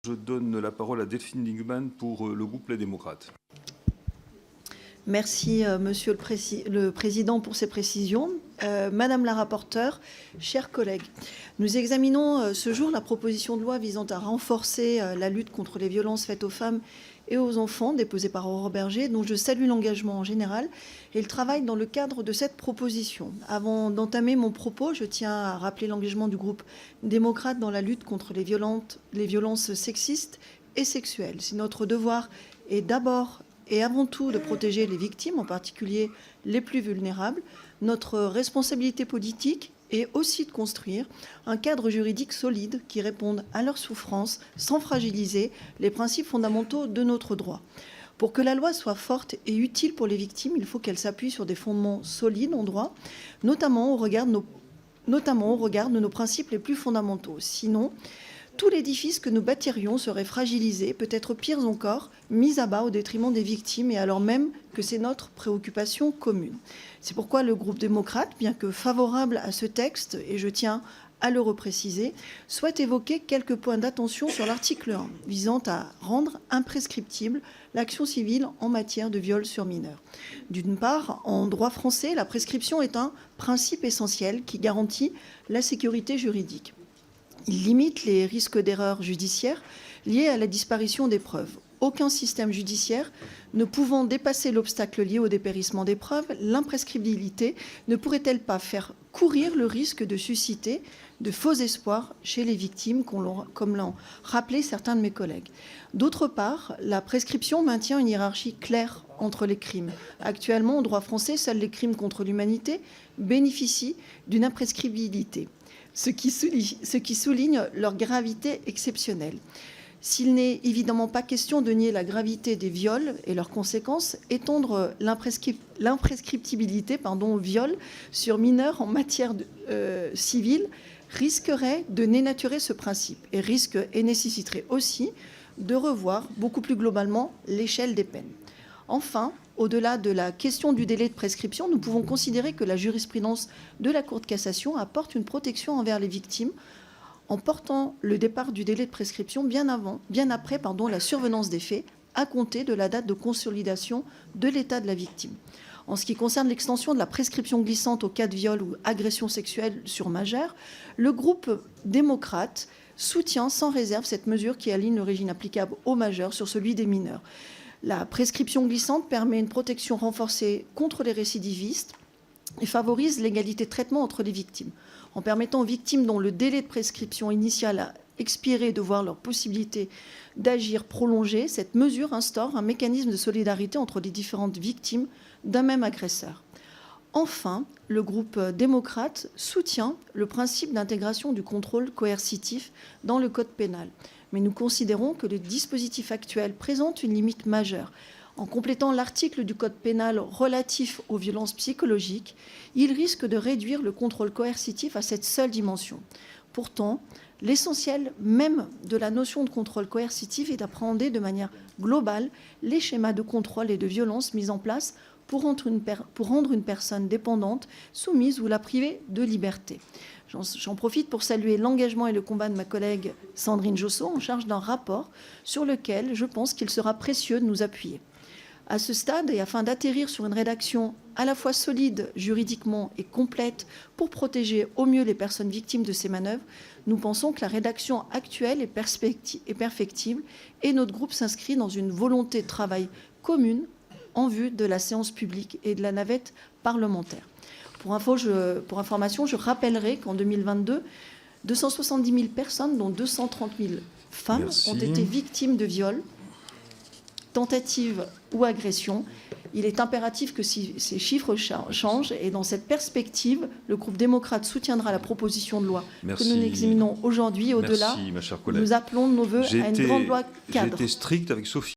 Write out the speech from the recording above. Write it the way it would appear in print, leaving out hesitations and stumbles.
Je donne la parole à Delphine Lingman pour le groupe Les Démocrates. Merci, Monsieur le Président, pour ces précisions. Madame la rapporteure, chers collègues, nous examinons ce jour la proposition de loi visant à renforcer la lutte contre les violences faites aux femmes et aux enfants, déposée par Aurore Bergé, dont je salue l'engagement en général et le travail dans le cadre de cette proposition. Avant d'entamer mon propos, je tiens à rappeler l'engagement du groupe démocrate dans la lutte contre les violences sexistes et sexuelles. Si notre devoir est d'abord et avant tout de protéger les victimes, en particulier les plus vulnérables, notre responsabilité politique est aussi de construire un cadre juridique solide qui réponde à leurs souffrances sans fragiliser les principes fondamentaux de notre droit. Pour que la loi soit forte et utile pour les victimes, il faut qu'elle s'appuie sur des fondements solides en droit, notamment au regard de nos principes les plus fondamentaux. Sinon, tout l'édifice que nous bâtirions serait fragilisé, peut-être pire encore, mis à bas au détriment des victimes, et alors même que c'est notre préoccupation commune. C'est pourquoi le groupe démocrate, bien que favorable à ce texte, et je tiens à le repréciser, souhaite évoquer quelques points d'attention sur l'article 1, visant à rendre imprescriptible l'action civile en matière de viol sur mineurs. D'une part, en droit français, la prescription est un principe essentiel qui garantit la sécurité juridique. Il limite les risques d'erreurs judiciaires liés à la disparition des preuves. Aucun système judiciaire ne pouvant dépasser l'obstacle lié au dépérissement des preuves, l'imprescriptibilité ne pourrait-elle pas faire courir le risque de susciter de faux espoirs chez les victimes, comme l'ont rappelé certains de mes collègues. D'autre part, la prescription maintient une hiérarchie claire entre les crimes. Actuellement, en droit français, seuls les crimes contre l'humanité bénéficient d'une imprescriptibilité, ce qui souligne leur gravité exceptionnelle. S'il n'est évidemment pas question de nier la gravité des viols et leurs conséquences, étendre l'imprescriptibilité au viol sur mineurs en matière civile risquerait de dénaturer ce principe et nécessiterait aussi de revoir beaucoup plus globalement l'échelle des peines. Enfin, au-delà de la question du délai de prescription, nous pouvons considérer que la jurisprudence de la Cour de cassation apporte une protection envers les victimes en portant le départ du délai de prescription bien après la survenance des faits, à compter de la date de consolidation de l'état de la victime. En ce qui concerne l'extension de la prescription glissante au cas de viol ou agression sexuelle sur majeur, le groupe démocrate soutient sans réserve cette mesure qui aligne le régime applicable aux majeurs sur celui des mineurs. La prescription glissante permet une protection renforcée contre les récidivistes et favorise l'égalité de traitement entre les victimes. En permettant aux victimes dont le délai de prescription initial a expiré de voir leur possibilité d'agir prolongée, cette mesure instaure un mécanisme de solidarité entre les différentes victimes d'un même agresseur. Enfin, le groupe démocrate soutient le principe d'intégration du contrôle coercitif dans le code pénal. Mais nous considérons que le dispositif actuel présente une limite majeure. En complétant l'article du code pénal relatif aux violences psychologiques, il risque de réduire le contrôle coercitif à cette seule dimension. Pourtant, l'essentiel même de la notion de contrôle coercitif est d'appréhender de manière globale les schémas de contrôle et de violence mis en place pour rendre une personne dépendante, soumise ou la priver de liberté. J'en profite pour saluer l'engagement et le combat de ma collègue Sandrine Josso en charge d'un rapport sur lequel je pense qu'il sera précieux de nous appuyer. À ce stade, et afin d'atterrir sur une rédaction à la fois solide juridiquement et complète pour protéger au mieux les personnes victimes de ces manœuvres, nous pensons que la rédaction actuelle est perfectible et notre groupe s'inscrit dans une volonté de travail commune en vue de la séance publique et de la navette parlementaire. Pour information, je rappellerai qu'en 2022, 270 000 personnes, dont 230 000 femmes, ont été victimes de viols, tentatives ou agressions. Il est impératif que ces chiffres changent et dans cette perspective, le groupe démocrate soutiendra la proposition de loi que nous examinons aujourd'hui. Au-delà, nous appelons de nos voeux à une grande loi cadre. J'ai été strict avec Sophie.